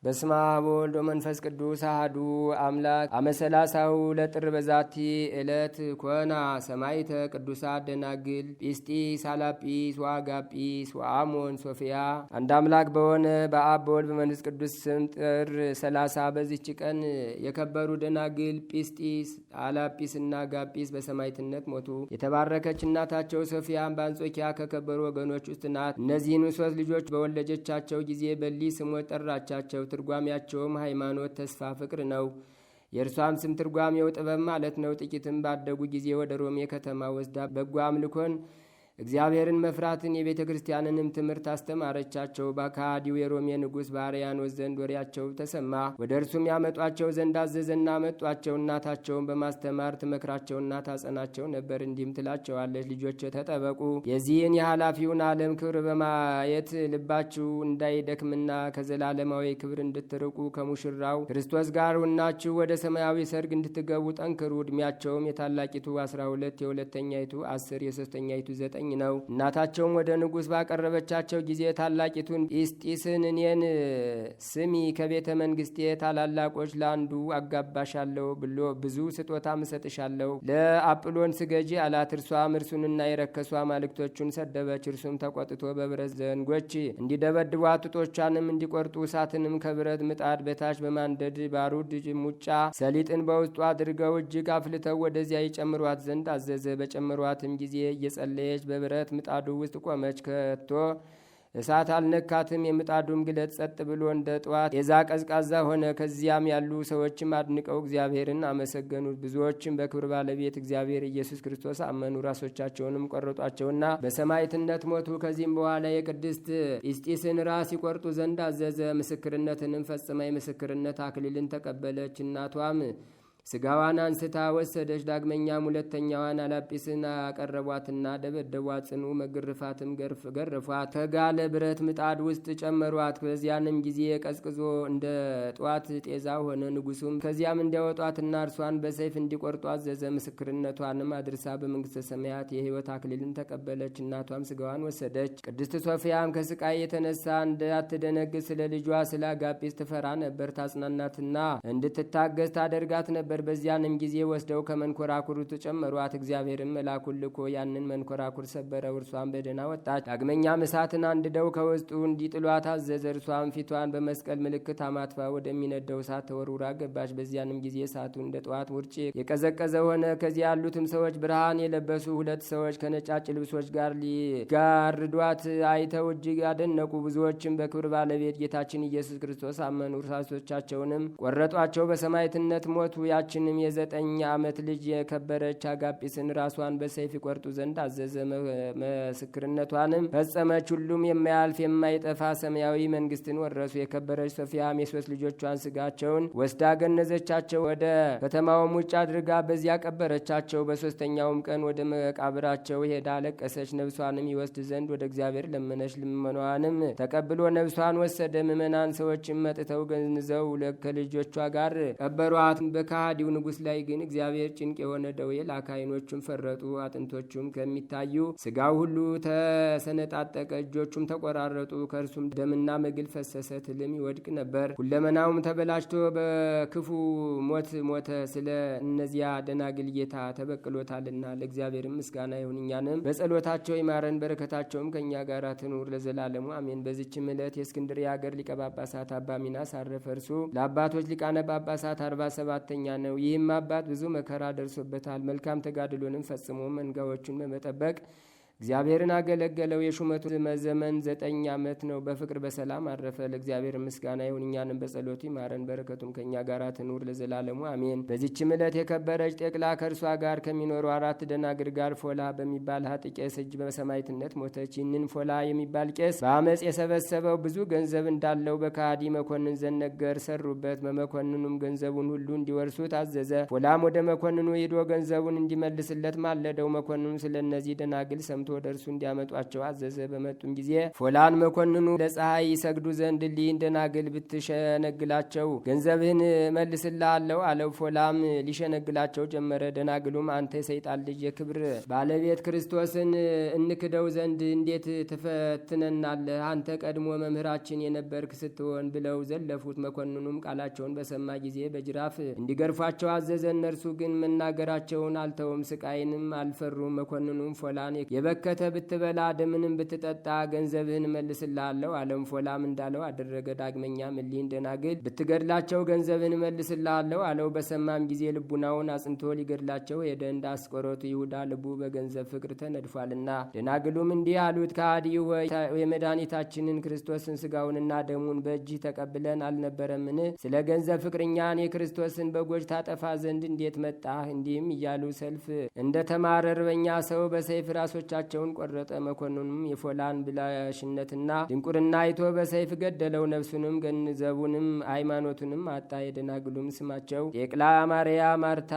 በስመ አብ ወወልድ ወመንፈስ ቅዱስ አሐዱ አምላክ። አመሰላሳው ለጥር በዛቲ ዕለት ኮና ሰማይተ ቅዱሳት ደናግል ጲስጢስ፣ አላጲስ፣ ወአጋጲስ፣ ወአሞን፣ ሶፊያ። አንድ አምላክ በሆነ በአብ በወልድ በመንፈስ ቅዱስ ስም ጥር 30 በዚች ቀን የከበሩ ደናግል ጲስጢስ፣ አላጲስ እና አጋጲስ በሰማዕትነት ሞቱ። የተባረከች እናታቸው ሶፊያን በአንጾኪያ ከከበሩ ወገኖች ውስጥ ናት። እነዚህን ሶስት ልጆች በወለደቻቸው ጊዜ በሊ ስሞች ጠራቻቸው። ትርጓሜያቸውም ሃይማኖት፣ ተስፋ፣ ፍቅር ነው። የእርሷም ስም ትርጓሜው ጥበብ ማለት ነው። ጥቂትም ባደጉ ጊዜ ወደ ሮሜ ከተማ ወስዳ በጎ አምልኮን እግዚአብሔርን መፍራትን የቤተ ክርስቲያንንም ትምህርት አስተማረቻቸው። በከሃዲው የሮሜ ንጉሥ በአርያኖስ ዘንድ ወሬያቸው ተሰማ። ወደ እርሱም ያመጧቸው ዘንድ አዘዘና መጧቸው። እናታቸውን በማስተማር ትመክራቸውና ታጸናቸው ነበር። እንዲህም ትላቸዋለች፣ ልጆች ተጠበቁ፣ የዚህን የኃላፊውን ዓለም ክብር በማየት ልባችሁ እንዳይደክምና ከዘላለማዊ ክብር እንድትርቁ ከሙሽራው ክርስቶስ ጋር ሁናችሁ ወደ ሰማያዊ ሰርግ እንድትገቡ ጠንክሩ። ዕድሜያቸውም የታላቂቱ 12 የሁለተኛይቱ 10 የሶስተኛይቱ 9 ነው። እናታቸውም ወደ ንጉሥ ባቀረበቻቸው ጊዜ ታላቂቱን ጲስጢስን እኔን ስሚ፣ ከቤተ መንግስቴ ታላላቆች ለአንዱ አጋባሻለሁ ብሎ ብዙ ስጦታ ምሰጥሻለሁ፣ ለአጵሎን ስገጂ አላት። እርሷም እርሱንና የረከሱ አማልክቶቹን ሰደበች። እርሱም ተቆጥቶ በብረት ዘንጎች እንዲደበድቧት ጡቶቿንም እንዲቆርጡ እሳትንም ከብረት ምጣድ በታች በማንደድ ባሩድ ሙጫ ሰሊጥን በውስጡ አድርገው እጅግ አፍልተው ወደዚያ ይጨምሯት ዘንድ አዘዘ። በጨምሯትም ጊዜ እየጸለየች በብረት ምጣዱ ውስጥ ቆመች። ከቶ እሳት አልነካትም። የምጣዱም ግለት ጸጥ ብሎ እንደ ጠዋት የዛ ቀዝቃዛ ሆነ። ከዚያም ያሉ ሰዎችም አድንቀው እግዚአብሔርን አመሰገኑት። ብዙዎችም በክብር ባለቤት እግዚአብሔር ኢየሱስ ክርስቶስ አመኑ። ራሶቻቸውንም ቆረጧቸውና በሰማዕትነት ሞቱ። ከዚህም በኋላ የቅድስት ጲስጢስን ራስ ይቆርጡ ዘንድ አዘዘ። ምስክርነትንም ፈጽማ የምስክርነት አክሊልን ተቀበለች። እናቷም ስጋዋን አንስታ ወሰደች። ዳግመኛም ሁለተኛዋን አላጲስን አቀረቧትና ደበደቧት። ጽኑ መግርፋትም ገርፏት ከጋለ ብረት ምጣድ ውስጥ ጨመሯት። በዚያንም ጊዜ ቀዝቅዞ እንደ ጧት ጤዛ ሆነ። ንጉሱም ከዚያም እንዲያወጧትና እርሷን በሰይፍ እንዲቆርጡ አዘዘ። ምስክርነቷንም አድርሳ በመንግስተ ሰማያት የሕይወት አክሊልን ተቀበለች። እናቷም ስጋዋን ወሰደች። ቅድስት ሶፊያም ከስቃይ የተነሳ እንዳትደነግጥ ስለ ልጇ ስለ አጋጲስ ትፈራ ነበር። ታጽናናትና እንድትታገዝ ታደርጋት ነበር። በዚያንም ጊዜ ወስደው ከመንኮራኩሩ ተጨመሯት። እግዚአብሔርም መልአኩን ልኮ ያንን መንኮራኩር ሰበረው። እርሷን በደህና ወጣች። ዳግመኛም እሳትን አንድደው ከውስጡ እንዲጥሏት አዘዘ። እርሷም ፊቷን በመስቀል ምልክት አማትፋ ወደሚነደው እሳት ተወርውራ ገባች። በዚያንም ጊዜ እሳቱ እንደ ጠዋት ውርጭ የቀዘቀዘ ሆነ። ከዚያ ያሉትም ሰዎች ብርሃን የለበሱ ሁለት ሰዎች ከነጫጭ ልብሶች ጋር ሊጋርዷት አይተው እጅግ አደነቁ። ብዙዎችም በክብር ባለቤት ጌታችን ኢየሱስ ክርስቶስ አመኑ። ራሶቻቸውንም ቆረጧቸው፣ በሰማዕትነት ሞቱ። ያችንም የ9 ዓመት ልጅ የከበረች አጋጲስን ራሷን በሰይፍ ይቆርጡ ዘንድ አዘዘ። ምስክርነቷንም ፈጸመች። ሁሉም የማያልፍ የማይጠፋ ሰማያዊ መንግስትን ወረሱ። የከበረች ሶፊያም የሶስት ልጆቿን ስጋቸውን ወስዳ ገነዘቻቸው። ወደ ከተማውም ውጭ አድርጋ በዚያ ቀበረቻቸው። በሶስተኛውም ቀን ወደ መቃብራቸው ሄዳ አለቀሰች። ነብሷንም ይወስድ ዘንድ ወደ እግዚአብሔር ለመነች። ልመኗንም ተቀብሎ ነብሷን ወሰደ። ምእመናን ሰዎችም መጥተው ገንዘው ከልጆቿ ጋር ቀበሯት። በከሃዲው ንጉሥ ላይ ግን እግዚአብሔር ጭንቅ የሆነ ደዌ ላከ። ዓይኖቹም ፈረጡ፣ አጥንቶቹም ከሚታዩ ስጋው ሁሉ ተሰነጣጠቀ፣ እጆቹም ተቆራረጡ። ከእርሱም ደምና መግል ፈሰሰ፣ ትልም ይወድቅ ነበር። ሁለመናውም ተበላሽቶ በክፉ ሞት ሞተ። ስለ እነዚያ ደናግል ጌታ ተበቅሎታልና ለእግዚአብሔርም ምስጋና ይሁን። እኛንም በጸሎታቸው ይማረን፣ በረከታቸውም ከእኛ ጋር ትኑር ለዘላለሙ አሜን። በዚችም ዕለት የእስክንድርያ ሀገር ሊቀ ጳጳሳት አባ ሚናስ አረፈ። እርሱ ለአባቶች ሊቃነ ጳጳሳት 47ኛ ነው። ይህም አባት ብዙ መከራ ደርሶበታል። መልካም ተጋድሎንም ፈጽሞ መንጋዎቹን በመጠበቅ እግዚአብሔርን አገለገለው። የሹመቱ ዘመን 9 ዓመት ነው። በፍቅር በሰላም አረፈ። ለእግዚአብሔር ምስጋና ይሁን። እኛንም በጸሎቱ ይማረን፣ በረከቱም ከእኛ ጋር ትኑር ለዘላለሙ አሜን። በዚችም ዕለት የከበረች ጤቅላ ከእርሷ ጋር ከሚኖሩ 4 ደናግል ጋር ፎላ በሚባል ሀጥ ቄስ እጅ በሰማዕትነት ሞተች። ይህንን ፎላ የሚባል ቄስ በአመፅ የሰበሰበው ብዙ ገንዘብ እንዳለው በከሃዲ መኮንን ዘንድ ነገር ሰሩበት። በመኮንኑም ገንዘቡን ሁሉ እንዲወርሱት አዘዘ። ፎላም ወደ መኮንኑ ሄዶ ገንዘቡን እንዲመልስለት ማለደው። መኮንኑ ስለ እነዚህ ደናግል ሰምቶ ወደ እርሱ እንዲያመጧቸው አዘዘ። በመጡም ጊዜ ፎላን መኮንኑ ለፀሐይ ይሰግዱ ዘንድ እሊህን ደናግል ብትሸነግላቸው ገንዘብህን መልስልሃለሁ አለው። ፎላም ሊሸነግላቸው ጀመረ። ደናግሉም አንተ የሰይጣን ልጅ የክብር ባለቤት ክርስቶስን እንክደው ዘንድ እንዴት ትፈትነናለህ? አንተ ቀድሞ መምህራችን የነበርክ ስትሆን ብለው ዘለፉት። መኮንኑም ቃላቸውን በሰማ ጊዜ በጅራፍ እንዲገርፏቸው አዘዘ። እነርሱ ግን መናገራቸውን አልተውም፣ ስቃይንም አልፈሩም። መኮንኑም ፎላን የበከተ ብትበላ ደምንም ብትጠጣ ገንዘብህን መልስልሃለሁ አለም። ፎላም እንዳለው አደረገ። ዳግመኛም እሊህን ደናግል ብትገድላቸው ገንዘብህን መልስልሃለሁ አለው። በሰማም ጊዜ ልቡናውን አጽንቶ ሊገድላቸው ሄደ። እንደ አስቆሮቱ ይሁዳ ልቡ በገንዘብ ፍቅር ተነድፏልና። ደናግሉም እንዲህ አሉት፣ ከሃዲ ሆይ የመድኃኒታችንን ክርስቶስን ስጋውንና ደሙን በእጅህ ተቀብለን አልነበረምን? ስለ ገንዘብ ፍቅርኛን የክርስቶስን በጎች ታጠፋ ዘንድ እንዴት መጣህ? እንዲህም እያሉ ሰልፍ እንደ ተማረ እረኛ ሰው በሰይፍ ራሶቻቸውን ቆረጠ። መኮንኑም የፎላን ብላሽነትና ድንቁርና አይቶ በሰይፍ ገደለው። ነፍሱንም ገንዘቡንም ሃይማኖቱንም አጣ። የደናግሉም ስማቸው ጤቅላ፣ ማርያ፣ ማርታ፣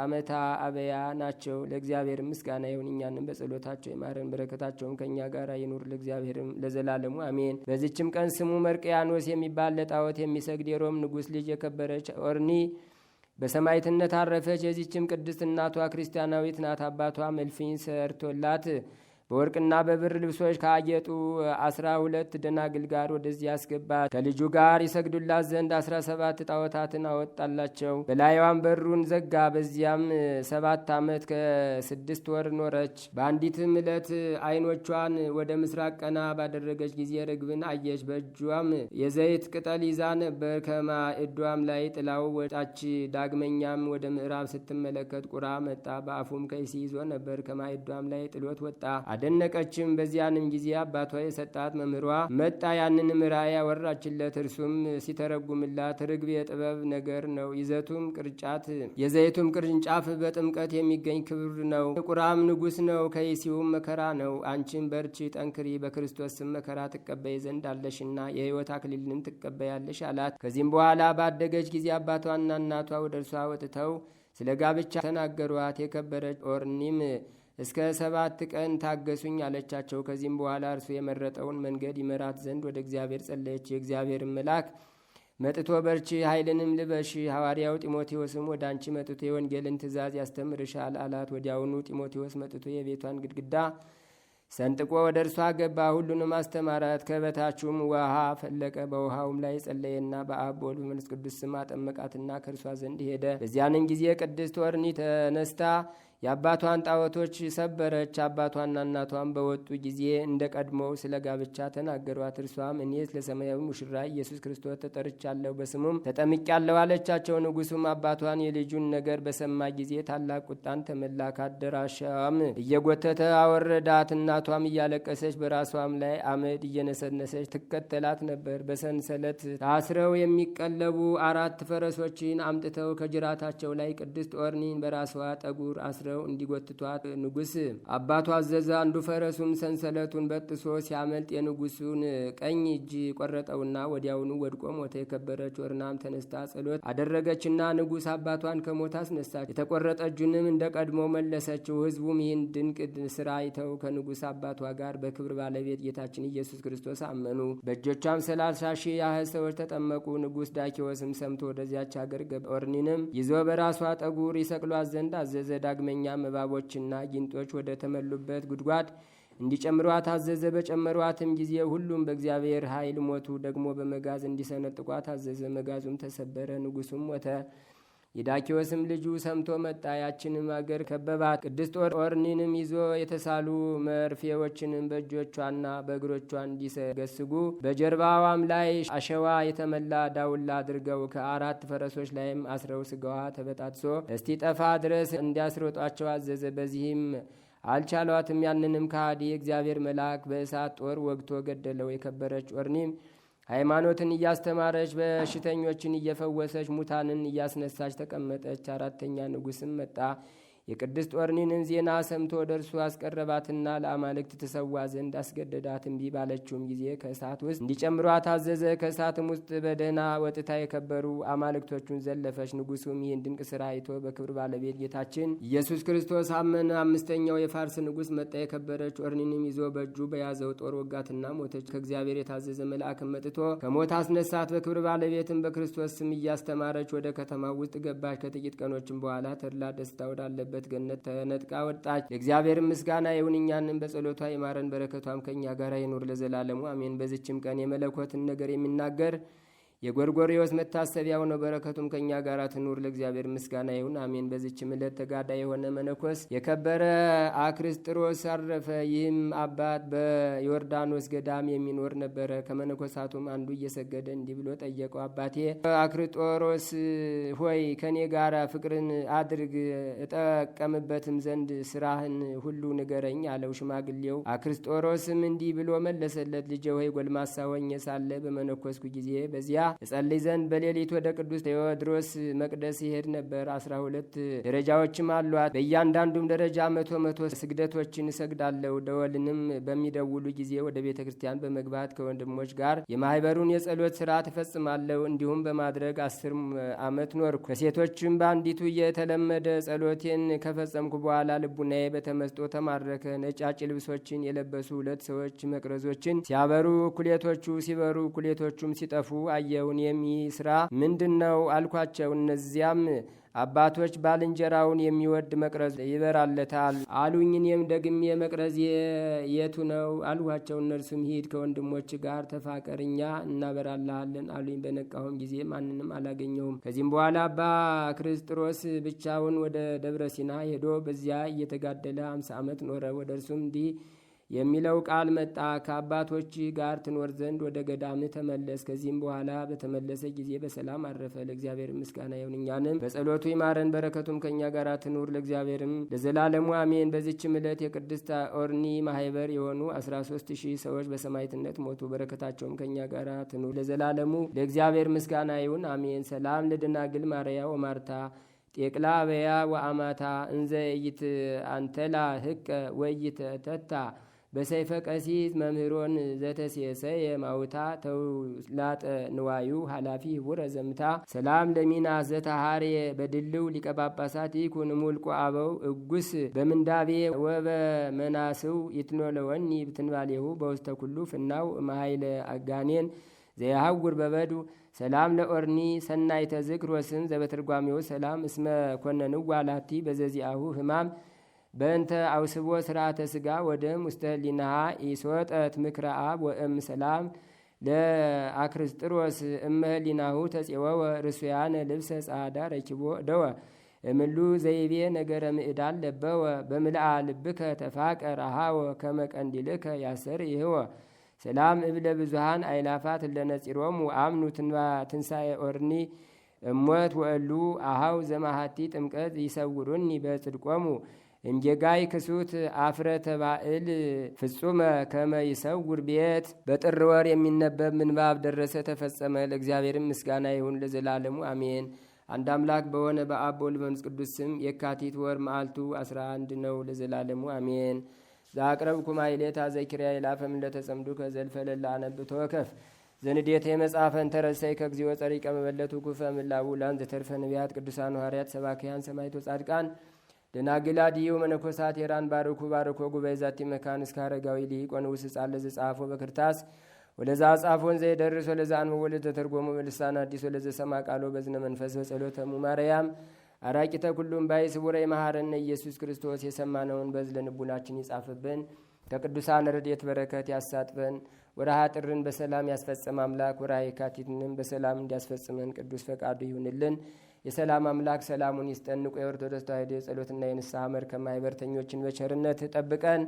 አመታ፣ አበያ ናቸው። ለእግዚአብሔር ምስጋና ይሁን፣ እኛንም በጸሎታቸው ይማረን፣ በረከታቸውም ከእኛ ጋር ይኑር ለእግዚአብሔርም ለዘላለሙ አሜን። በዚችም ቀን ስሙ መርቅያኖስ የሚባል ለጣዖት የሚሰግድ የሮም ንጉሥ ልጅ የከበረች ኦርኒ በሰማዕትነት አረፈች። የዚችም ቅድስት እናቷ ክርስቲያናዊት ናት። አባቷ መልፍኝ ሰርቶላት በወርቅና በብር ልብሶች ካጌጡ 12 ደናግል ጋር ወደዚህ አስገባት። ከልጁ ጋር ይሰግዱላት ዘንድ 17 ጣዖታትን አወጣላቸው። በላይዋም በሩን ዘጋ። በዚያም 7 ዓመት ከ6 ወር ኖረች። በአንዲትም ዕለት ዓይኖቿን ወደ ምስራቅ ቀና ባደረገች ጊዜ ርግብን አየች። በእጇም የዘይት ቅጠል ይዛ ነበር። ከማዕዷም ላይ ጥላው ወጣች። ዳግመኛም ወደ ምዕራብ ስትመለከት ቁራ መጣ። በአፉም ከይሲ ይዞ ነበር። ከማዕዷም ላይ ጥሎት ወጣ። አደነቀችም። በዚያንም ጊዜ አባቷ የሰጣት መምህሯ መጣ። ያንንም ራእይ ያወራችለት። እርሱም ሲተረጉምላት ርግብ የጥበብ ነገር ነው፣ ይዘቱም ቅርጫት የዘይቱም ቅርንጫፍ በጥምቀት የሚገኝ ክብር ነው። ቁራም ንጉሥ ነው፣ ከይሲውም መከራ ነው። አንቺም በርቺ ጠንክሪ፣ በክርስቶስ ስም መከራ ትቀበይ ዘንድ አለሽና የሕይወት አክሊልንም ትቀበያለሽ አላት። ከዚህም በኋላ ባደገች ጊዜ አባቷና እናቷ ወደ እርሷ ወጥተው ስለ ጋብቻ ተናገሯት። የከበረች ኦርኒም እስከ 7 ቀን ታገሱኝ አለቻቸው። ከዚህም በኋላ እርሱ የመረጠውን መንገድ ይመራት ዘንድ ወደ እግዚአብሔር ጸለየች። የእግዚአብሔር መልአክ መጥቶ በርቺ፣ ኃይልንም ልበሺ፣ ሐዋርያው ጢሞቴዎስም ወደ አንቺ መጥቶ የወንጌልን ትእዛዝ ያስተምርሻል አላት። ወዲያውኑ ጢሞቴዎስ መጥቶ የቤቷን ግድግዳ ሰንጥቆ ወደ እርሷ ገባ። ሁሉንም አስተማራት። ከበታቹም ውሃ ፈለቀ። በውሃውም ላይ ጸለየና በአብ በወልድ በመንፈስ ቅዱስ ስም አጠመቃትና ከእርሷ ዘንድ ሄደ። በዚያንም ጊዜ ቅድስት ኦርኒ ተነስታ የአባቷን ጣዖቶች ሰበረች። አባቷና እናቷን በወጡ ጊዜ እንደ ቀድሞው ስለ ጋብቻ ተናገሯት። እርሷም እኔስ ለሰማያዊ ሙሽራ ኢየሱስ ክርስቶስ ተጠርቻለሁ፣ በስሙም ተጠምቄያለሁ አለቻቸው። ንጉሡም አባቷን የልጁን ነገር በሰማ ጊዜ ታላቅ ቁጣን ተመላ። ካደራሻም እየጎተተ አወረዳት። እናቷም እያለቀሰች በራሷም ላይ አመድ እየነሰነሰች ትከተላት ነበር። በሰንሰለት ታስረው የሚቀለቡ 4 ፈረሶችን አምጥተው ከጅራታቸው ላይ ቅድስት ኦርኒን በራሷ ጠጉር አስረው እንዲጎትቷት ንጉሥ አባቱ አዘዘ። አንዱ ፈረሱም ሰንሰለቱን በጥሶ ሲያመልጥ የንጉሱን ቀኝ እጅ ቆረጠውና ወዲያውኑ ወድቆ ሞተ። የከበረች ኦርናም ተነስታ ጸሎት አደረገችና ንጉሥ አባቷን ከሞት አስነሳች። የተቆረጠ እጁንም እንደ ቀድሞ መለሰችው። ሕዝቡም ይህን ድንቅ ስራ አይተው ከንጉሥ አባቷ ጋር በክብር ባለቤት ጌታችን ኢየሱስ ክርስቶስ አመኑ። በእጆቿም 30 ሺህ ያህል ሰዎች ተጠመቁ። ንጉሥ ዳኪዎስም ሰምቶ ወደዚያች ሀገር ገባ። ኦርኒንም ይዞ በራሷ ጠጉር ይሰቅሏት ዘንድ አዘዘ። ዳግመኛም እባቦችና ጊንጦች ወደ ተመሉበት ጉድጓድ እንዲጨምሯት አዘዘ። በጨመሯትም ጊዜ ሁሉም በእግዚአብሔር ኃይል ሞቱ። ደግሞ በመጋዝ እንዲሰነጥቋት አዘዘ። መጋዙም ተሰበረ። ንጉሡም ሞተ። የዳኪዎስም ልጁ ሰምቶ መጣ። ያችንም አገር ከበባት። ቅድስት ኦርኒንም ይዞ የተሳሉ መርፌዎችንም በእጆቿና በእግሮቿ እንዲሰገስጉ በጀርባዋም ላይ አሸዋ የተመላ ዳውላ አድርገው ከ4 ፈረሶች ላይም አስረው ስጋዋ ተበጣጥሶ እስቲጠፋ ድረስ እንዲያስሮጧቸው አዘዘ። በዚህም አልቻሏትም። ያንንም ከሃዲ የእግዚአብሔር መልአክ በእሳት ጦር ወግቶ ገደለው። የከበረች ኦርኒም ሃይማኖትን እያስተማረች በሽተኞችን እየፈወሰች ሙታንን እያስነሳች ተቀመጠች። 4ተኛ ንጉሥም መጣ። የቅድስት ኦርኒንም ዜና ሰምቶ ወደ እርሱ አስቀረባትና ለአማልክት ትሰዋ ዘንድ አስገደዳት። እምቢ ባለችውም ጊዜ ከእሳት ውስጥ እንዲጨምሯት አዘዘ። ከእሳትም ውስጥ በደህና ወጥታ የከበሩ አማልክቶቹን ዘለፈች። ንጉሡም ይህን ድንቅ ሥራ አይቶ በክብር ባለቤት ጌታችን ኢየሱስ ክርስቶስ አመነ። አምስተኛው የፋርስ ንጉሥ መጣ። የከበረች ኦርኒንም ይዞ በእጁ በያዘው ጦር ወጋትና ሞተች። ከእግዚአብሔር የታዘዘ መልአክም መጥቶ ከሞት አስነሳት። በክብር ባለቤትም በክርስቶስ ስም እያስተማረች ወደ ከተማው ውስጥ ገባች። ከጥቂት ቀኖችም በኋላ ተድላ ደስታ ወዳለበት ገነት ተነጥቃ ወጣች። ለእግዚአብሔር ምስጋና ይሁን፣ እኛንም በጸሎቷ ይማረን፣ በረከቷም ከእኛ ጋር ይኑር ለዘላለሙ አሜን። በዚችም ቀን የመለኮትን ነገር የሚናገር የጎርጎርዮስ መታሰቢያው ነው። በረከቱም ከእኛ ጋር ትኑር ለእግዚአብሔር ምስጋና ይሁን አሜን። በዚችም ዕለት ተጋዳይ የሆነ መነኮስ የከበረ አክርስጥሮስ አረፈ። ይህም አባት በዮርዳኖስ ገዳም የሚኖር ነበረ። ከመነኮሳቱም አንዱ እየሰገደ እንዲህ ብሎ ጠየቀው። አባቴ አክርስጦሮስ ሆይ ከኔ ጋር ፍቅርን አድርግ፣ እጠቀምበትም ዘንድ ስራህን ሁሉ ንገረኝ አለው። ሽማግሌው አክርስጦሮስም እንዲህ ብሎ መለሰለት። ልጄ ሆይ ጎልማሳ ሆኜ ሳለ በመነኮስኩ ጊዜ በዚያ እጸልይ ዘንድ በሌሊት ወደ ቅዱስ ቴዎድሮስ መቅደስ ይሄድ ነበር። 12 ደረጃዎችም አሏት። በእያንዳንዱም ደረጃ 100 ስግደቶችን እሰግዳለሁ። ደወልንም በሚደውሉ ጊዜ ወደ ቤተ ክርስቲያን በመግባት ከወንድሞች ጋር የማህበሩን የጸሎት ስርዓት እፈጽማለሁ። እንዲሁም በማድረግ 10 ዓመት ኖርኩ። ከሴቶችም በአንዲቱ የተለመደ ጸሎቴን ከፈጸምኩ በኋላ ልቡናዬ በተመስጦ ተማረከ። ነጫጭ ልብሶችን የለበሱ 2 ሰዎች መቅረዞችን ሲያበሩ እኩሌቶቹ ሲበሩ እኩሌቶቹም ሲጠፉ አየውን። ስራ ምንድን ነው አልኳቸው። እነዚያም አባቶች ባልንጀራውን የሚወድ መቅረዝ ይበራለታል አሉኝ። እኔም ደግሜ መቅረዝ የቱ ነው አልኋቸው። እነርሱም ሂድ ከወንድሞች ጋር ተፋቀር፣ እኛ እናበራልሃለን አሉኝ። በነቃሁም ጊዜ ማንንም አላገኘሁም። ከዚህም በኋላ አባ ክርስጥሮስ ብቻውን ወደ ደብረ ሲና ሄዶ በዚያ እየተጋደለ 50 ዓመት ኖረ። ወደ እርሱም እንዲህ የሚለው ቃል መጣ። ከአባቶች ጋር ትኖር ዘንድ ወደ ገዳም ተመለስ። ከዚህም በኋላ በተመለሰ ጊዜ በሰላም አረፈ። ለእግዚአብሔር ምስጋና ይሁን፣ እኛንም በጸሎቱ ይማረን፣ በረከቱም ከእኛ ጋር ትኑር ለእግዚአብሔርም ለዘላለሙ አሜን። በዚችም ዕለት የቅድስት ኦርኒ ማህበር የሆኑ 13,000 ሰዎች በሰማዕትነት ሞቱ። በረከታቸውም ከእኛ ጋር ትኑር ለዘላለሙ። ለእግዚአብሔር ምስጋና ይሁን አሜን። ሰላም ለደናግል ማርያ ወማርታ ጤቅላ በያ ወአማታ እንዘ ይት አንተላ ህቀ ወይት ተታ በሰይፈ ቀሲስ መምህሮን ዘተሴሰየ ማውታ ተውላጠ ንዋዩ ኃላፊ ውረ ዘምታ ሰላም ለሚና ዘታሃሬ በድልው ሊቀጳጳሳት ይኩን ሙልቆ አበው እጉስ በምንዳቤ ወበመናስው ይትኖለወኒ ብትንባሌሁ በውስተ ኩሉ ፍናው መሃይለ አጋኔን ዘያሐውር በበዱ ሰላም ለኦርኒ ሰናይተ ዝክር ወስም ዘበትርጓሜው ሰላም እስመ ኮነንዋ ላቲ በዘዚአሁ ህማም በእንተ አውስቦ ስርዓተ ስጋ ወደም ውስተ ህሊናሃ ኢሶጠት ምክረ አብ ወእም ሰላም ለአክርስጥሮስ እመ ህሊናሁ ተጼወወ ርሱያነ ልብሰ ጻዳ ረኪቦ ደወ እምሉ ዘይቤ ነገረ ምዕዳን ለበወ በምልአ ልብከ ተፋቀር አሃወ ከመቀንዲልከ ያሰር ይህወ ሰላም እብለ ብዙሃን አይላፋት ለነጺሮሙ አምኑ ትንሣኤ ኦርኒ እሞት ወእሉ አሃው ዘማሃቲ ጥምቀት ይሰውሩኒ በጽድቆሙ እንጀጋይ ክሱት አፍረተ ባዕል ፍጹመ ከመ ይሰውር ቤት። በጥር ወር የሚነበብ ምንባብ ደረሰ ተፈጸመ። ለእግዚአብሔርም ምስጋና ይሁን ለዘላለሙ አሜን። አንድ አምላክ በሆነ በአብ በወልድ በመንፈስ ቅዱስ ስም የካቲት ወር መዓልቱ 11 ነው ለዘላለሙ አሜን። ዛቅረብኩ ማይሌታ ዘኪርያ ይላፈም እንደተጸምዱ ከዘልፈለላ አነብቶ ከፍ ዘንዴተ የመጽሐፈን ተረሳይ ከግዚኦ ጸሪቀ መበለቱ ኩፈ ምላቡ ላን ዘተርፈ ነቢያት ቅዱሳን ሐዋርያት ሰባክያን ሰማዕቶ ጻድቃን ደናግላ ዲዩ መነኮሳት የራን ባርኩ ባርኮ ጉባኤ ዛቲ መካን እስከ አረጋዊ ሊቆን ውስ ጻለ ዘጻፎ በክርታስ ወለዛ ጻፎን ዘይደርስ ወለዛ አንበቦ ለተተርጎሙ በልሳን አዲስ ወለዘ ሰማ ቃሎ በዝነ መንፈስ በጸሎተ ማርያም አራቂተ ኩሉም ባይ ስቡረ መሐረነ ኢየሱስ ክርስቶስ የሰማነውን በዝለ ልቡናችን ይጻፍብን፣ ከቅዱሳን ረድኤት በረከት ያሳጥበን። ወርሃ ጥርን በሰላም ያስፈጽም አምላክ ወርሃ የካቲትንም በሰላም እንዲያስፈጽመን ቅዱስ ፈቃዱ ይሁንልን። የሰላም አምላክ ሰላሙን ይስጠንቁ። የኦርቶዶክስ ተዋሕዶ የጸሎትና የንስሐ መርከብ ማኅበርተኞችን በቸርነት ጠብቀን፣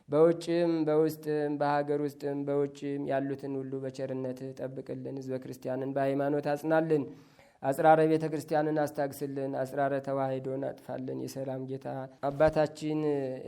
በውጭም በውስጥም በሀገር ውስጥም በውጭም ያሉትን ሁሉ በቸርነት ጠብቅልን። ሕዝበ ክርስቲያንን በሃይማኖት አጽናልን። አጽራረ ቤተ ክርስቲያንን አስታግስልን። አጽራረ ተዋሕዶን አጥፋልን። የሰላም ጌታ አባታችን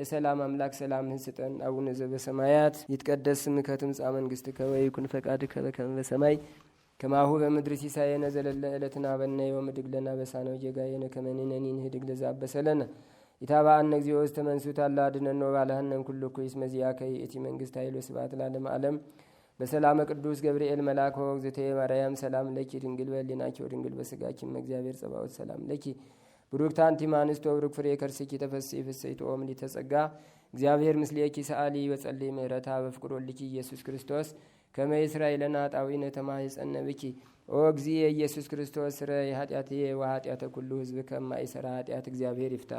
የሰላም አምላክ ሰላምህን ስጠን። አቡነ ዘበሰማያት ይትቀደስ ስምከ ትምጻእ መንግሥትከ ወይኩን ፈቃድከ በከመ በሰማይ ከማሁ በምድር ሲሳየነ ዘለለ ዕለትነ ሀበነ ዮም ህድግ ለነ አበሳነ ወጌጋየነ ከመ ንሕነኒ ንህድግ ለዘአበሰለነ ኢታባአነ እግዚኦ ውስተ መንሱት አላ አድኅነነ ወባልሐነ ኩሉ ኩይስ መዚአከ ይእቲ መንግሥት ኃይል ወስብሐት ለዓለመ ዓለም። በሰላመ ቅዱስ ገብርኤል መልአክ ወእግዝእትየ ማርያም ሰላም ለኪ ድንግል በሕሊናኪ ወድንግል በሥጋኪ እግዚአብሔር ጸባኦት ሰላም ለኪ። ብሩክት አንቲ እምአንስት ወብሩክ ፍሬ ከርሥኪ ተፈሥሒ ፍሥሕት ኦምሊተ ጸጋ እግዚአብሔር ምስሌኪ ሰአሊ በጸልይ ምሕረታ በፍቅር ወልኪ ኢየሱስ ክርስቶስ ከመ ይሥራይ ለነ ኃጣውኢነ ተማኅፀነ ብኪ። ኦ እግዚእ ኢየሱስ ክርስቶስ ስረይ ኃጢአትየ ወኃጢአተ ኩሉ ሕዝብ ከማይሠራ ኃጢአት እግዚአብሔር ይፍታ።